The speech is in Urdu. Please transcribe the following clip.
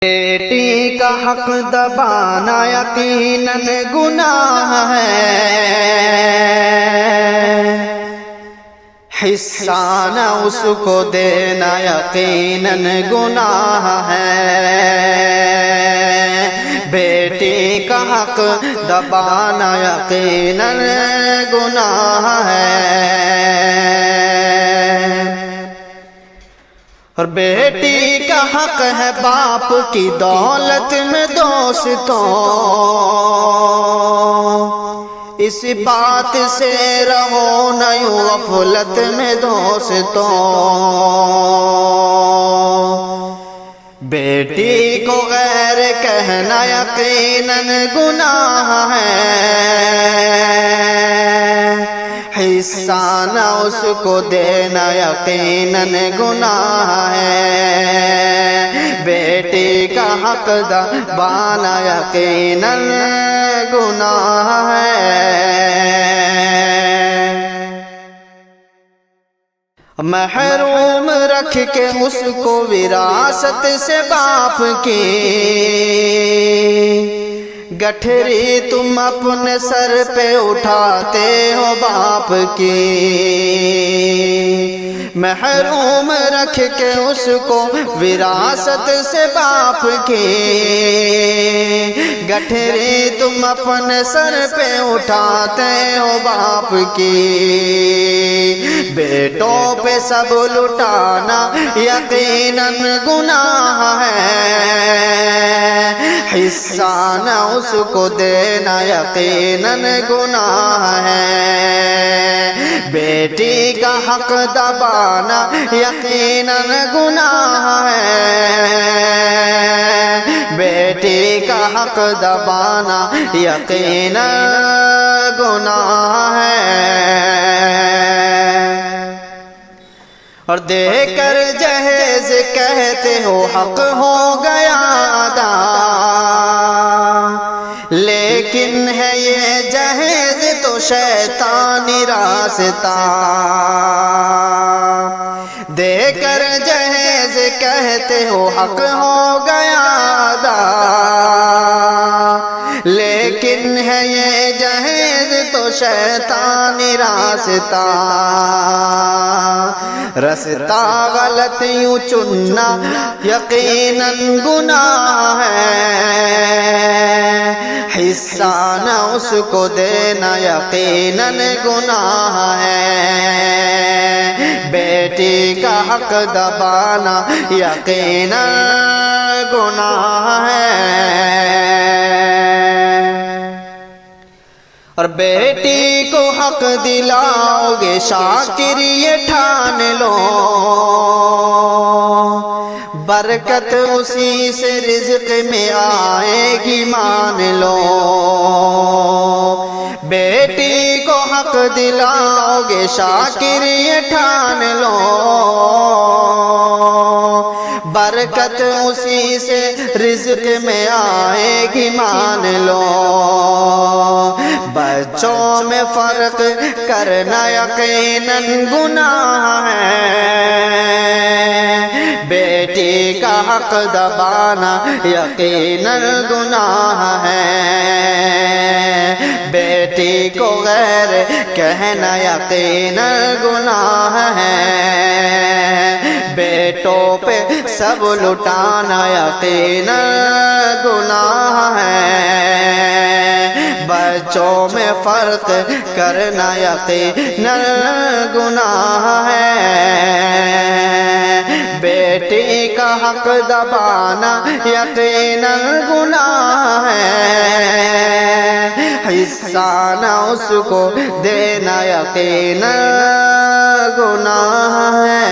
بیٹی کا حق دبانا یقیناً گناہ ہے، حصہ نہ اس کو دینا یقیناً گناہ ہے۔ بیٹی کا حق دبانا یقیناً گناہ ہے، اور بیٹی کا حق ہے باپ کی دولت میں دوستوں، اس بات سے رہو نہ یوں غفلت میں دوستوں۔ بیٹی کو غیر کہنا یقیناً گناہ ہے، حصہ نہ اس کو دینا یقیناً گناہ ہے۔ بیٹی کا حق دبانا یقیناً گناہ ہے۔ محروم رکھ کے اس کو وراثت سے باپ کی، گٹھری تم اپنے سر پہ اٹھاتے ہو باپ کی۔ محروم رکھ کے اس کو وراثت سے باپ کی، گٹھری تم اپنے سر پہ اٹھاتے ہو باپ کی۔ بیٹوں پہ سب لٹانا یقیناً گناہ ہے، حصہ نہ اس کو دینا یقیناً گناہ ہے۔ بیٹی کا حق دبانا یقیناً گناہ ہے، بیٹی کا حق دبانا یقیناً گناہ ہے، اور دے کر جہیز کہتے ہو حق ہو گیا ادا، لیکن ہے یہ جہیز تو شیطانی راستہ۔ دے کر جہیز کہتے ہو حق ہو گیا ادا، لیکن ہے یہ جہیز تو شیطانی راستہ۔ رستہ غلط یوں چننا یقیناً گناہ ہے، حصہ نہ اس کو دینا یقیناً گناہ ہے۔ بیٹی کا حق دبانا یقیناً گناہ ہے، اور بیٹی کو حق دلاؤ گے شاکر یہ ٹھان لو، برکت اسی سے رزق میں آئے گی مان لو۔ بیٹی کو حق دلاؤ گے شاکر یہ ٹھان لو، برکت اسی سے رزق میں آئے گی مان لو۔ بچوں میں فرق کرنا یقیناً گناہ ہے، بیٹی کا حق دبانا یقیناً گناہ ہے۔ بیٹی کو غیر کہنا یقیناً گناہ ہے، بیٹوں پہ سب لٹانا یقیناً گناہ ہے۔ بچوں میں فرق کرنا یقیناً گناہ ہے، بیٹی کا حق دبانا یقیناً گناہ ہے، حصہ نہ اس کو دینا یقیناً گناہ ہے۔